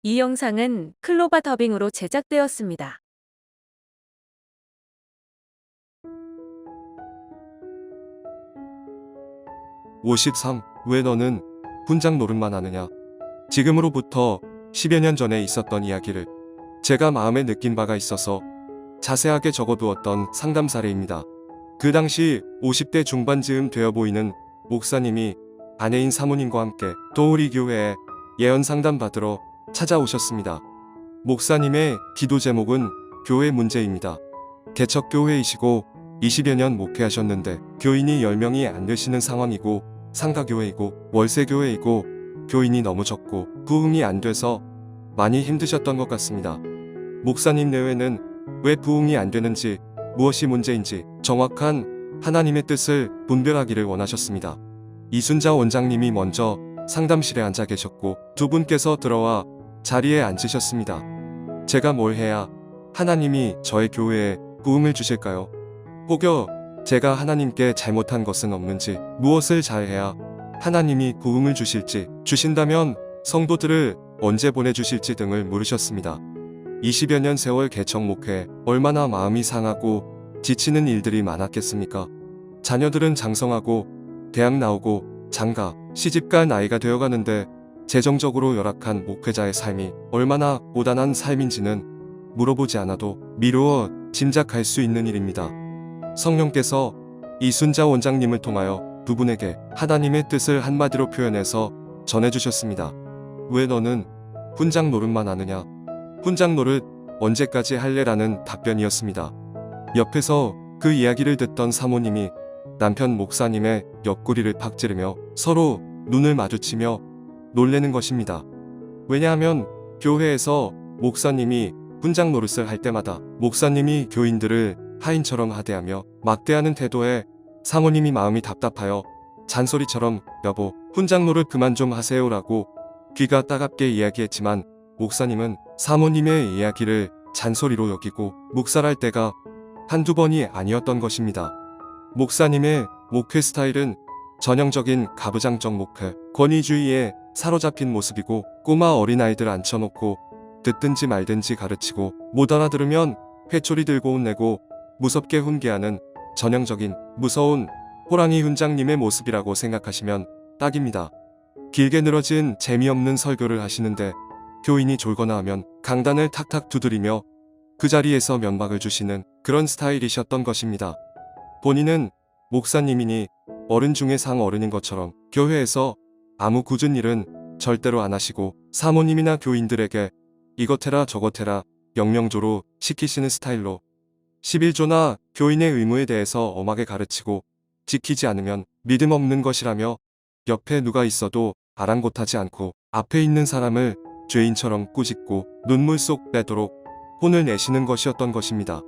이 영상은 클로바 더빙으로 제작되었습니다. 53. 왜 너는 훈장 노릇만 하느냐? 지금으로부터 10여 년 전에 있었던 이야기를 제가 마음에 느낀 바가 있어서 자세하게 적어두었던 상담 사례입니다. 그 당시 50대 중반쯤 되어 보이는 목사님이 아내인 사모님과 함께 도우리 교회에 예언 상담 받으러 찾아오셨습니다. 목사님의 기도 제목은 교회 문제입니다. 개척교회이시고 20여 년 목회하셨는데 교인이 10명이 안 되시는 상황이고 상가교회이고 월세교회이고 교인이 너무 적고 부흥이 안 돼서 많이 힘드셨던 것 같습니다. 목사님 내외는 왜 부흥이 안 되는지 무엇이 문제인지 정확한 하나님의 뜻을 분별하기를 원하셨습니다. 이순자 원장님이 먼저 상담실에 앉아 계셨고 두 분께서 들어와 자리에 앉으셨습니다. 제가 뭘 해야 하나님이 저의 교회에 부흥을 주실까요? 혹여 제가 하나님께 잘못한 것은 없는지, 무엇을 잘해야 하나님이 부흥을 주실지, 주신다면 성도들을 언제 보내주실지 등을 물으셨습니다. 20여 년 세월 개척 목회, 얼마나 마음이 상하고 지치는 일들이 많았겠습니까? 자녀들은 장성하고 대학 나오고 장가, 시집간 나이가 되어가는데 재정적으로 열악한 목회자의 삶이 얼마나 고단한 삶인지는 물어보지 않아도 미루어 짐작할 수 있는 일입니다. 성령께서 이순자 원장님을 통하여 두 분에게 하나님의 뜻을 한마디로 표현해서 전해주셨습니다. 왜 너는 훈장 노릇만 하느냐? 훈장 노릇 언제까지 할래라는 답변이었습니다. 옆에서 그 이야기를 듣던 사모님이 남편 목사님의 옆구리를 팍 찌르며 서로 눈을 마주치며 놀래는 것입니다. 왜냐하면 교회에서 목사님이 훈장 노릇을 할 때마다 목사님이 교인들을 하인처럼 하대하며 막대하는 태도에 사모님이 마음이 답답하여 잔소리처럼 여보 훈장 노릇 그만 좀 하세요라고 귀가 따갑게 이야기했지만 목사님은 사모님의 이야기를 잔소리로 여기고 묵살할 때가 한두 번이 아니었던 것입니다. 목사님의 목회 스타일은 전형적인 가부장적 목회, 권위주의에 사로잡힌 모습이고 꼬마 어린아이들 앉혀놓고 듣든지 말든지 가르치고 못 알아들으면 회초리 들고 혼내고 무섭게 훈계하는 전형적인 무서운 호랑이 훈장님의 모습이라고 생각하시면 딱입니다. 길게 늘어진 재미없는 설교를 하시는데 교인이 졸거나 하면 강단을 탁탁 두드리며 그 자리에서 면박을 주시는 그런 스타일이셨던 것입니다. 본인은 목사님이니 어른 중에 상어른인 것처럼 교회에서 아무 굳은 일은 절대로 안 하시고 사모님이나 교인들에게 이것 해라 저것 해라 명령조로 시키시는 스타일로 11조나 교인의 의무에 대해서 엄하게 가르치고 지키지 않으면 믿음 없는 것이라며 옆에 누가 있어도 아랑곳하지 않고 앞에 있는 사람을 죄인처럼 꾸짖고 눈물 쏙 빼도록 혼을 내시는 것이었던 것입니다.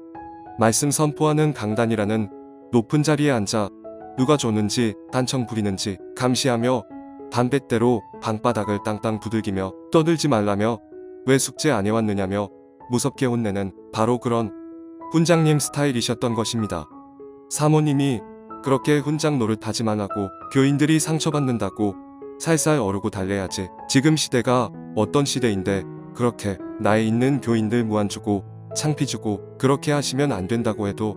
말씀 선포하는 강단이라는 높은 자리에 앉아 누가 줬는지 단청 부리는지 감시하며 담뱃대로 방바닥을 땅땅 두들기며 떠들지 말라며 왜 숙제 안 해왔느냐며 무섭게 혼내는 바로 그런 훈장님 스타일이셨던 것입니다. 사모님이 그렇게 훈장 노릇하지 말라고 교인들이 상처받는다고 살살 어르고 달래야지. 지금 시대가 어떤 시대인데 그렇게 나이 있는 교인들 무안 주고 창피 주고 그렇게 하시면 안 된다고 해도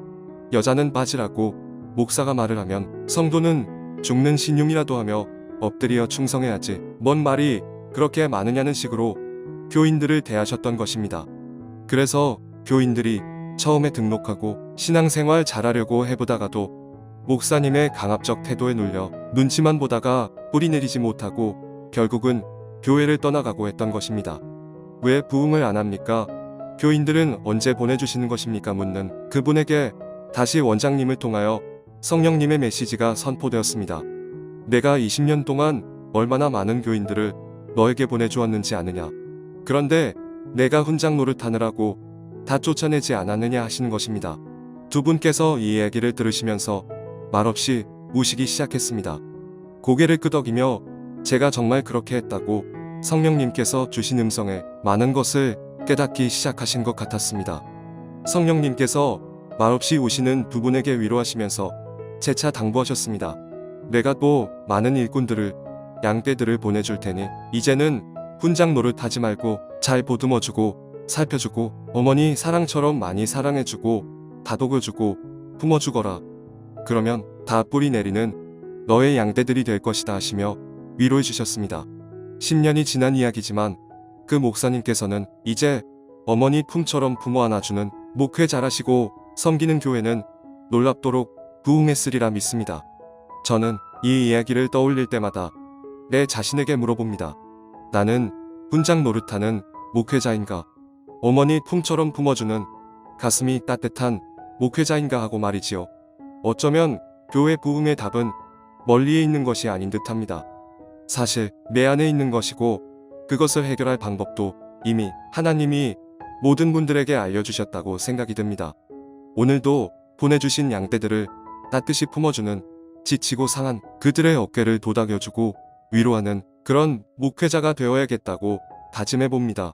여자는 빠지라고 목사가 말을 하면 성도는 죽는 신용이라도 하며 엎드려 충성해야지. 뭔 말이 그렇게 많으냐는 식으로 교인들을 대하셨던 것입니다. 그래서 교인들이 처음에 등록하고 신앙생활 잘하려고 해보다가도 목사님의 강압적 태도에 눌려 눈치만 보다가 뿌리 내리지 못하고 결국은 교회를 떠나가고 했던 것입니다. 왜 부흥을 안 합니까? 교인들은 언제 보내주시는 것입니까? 묻는 그분에게 다시 원장님을 통하여 성령님의 메시지가 선포되었습니다. 내가 20년 동안 얼마나 많은 교인들을 너에게 보내주었는지 아느냐? 그런데 내가 훈장 노릇하느라고 다 쫓아내지 않았느냐 하시는 것입니다. 두 분께서 이 이야기를 들으시면서 말없이 우시기 시작했습니다. 고개를 끄덕이며 제가 정말 그렇게 했다고 성령님께서 주신 음성에 많은 것을 깨닫기 시작하신 것 같았습니다. 성령님께서 말없이 우시는 두 분에게 위로하시면서 재차 당부하셨습니다. 내가 또 많은 일꾼들을 양떼들을 보내줄 테니 이제는 훈장 노릇하지 말고 잘 보듬어주고 살펴주고 어머니 사랑처럼 많이 사랑해주고 다독여주고 품어주거라. 그러면 다 뿌리 내리는 너의 양떼들이 될 것이다 하시며 위로해 주셨습니다. 10년이 지난 이야기지만 그 목사님께서는 이제 어머니 품처럼 품어 안아주는 목회 잘하시고 섬기는 교회는 놀랍도록 부흥했으리라 믿습니다. 저는 이 이야기를 떠올릴 때마다 내 자신에게 물어봅니다. 나는 훈장 노릇하는 목회자인가? 어머니 품처럼 품어주는 가슴이 따뜻한 목회자인가 하고 말이지요. 어쩌면 교회 부흥의 답은 멀리에 있는 것이 아닌 듯합니다. 사실 내 안에 있는 것이고 그것을 해결할 방법도 이미 하나님이 모든 분들에게 알려주셨다고 생각이 듭니다. 오늘도 보내주신 양떼들을 따뜻이 품어주는 지치고 상한 그들의 어깨를 도닥여주고 위로하는 그런 목회자가 되어야겠다고 다짐해봅니다.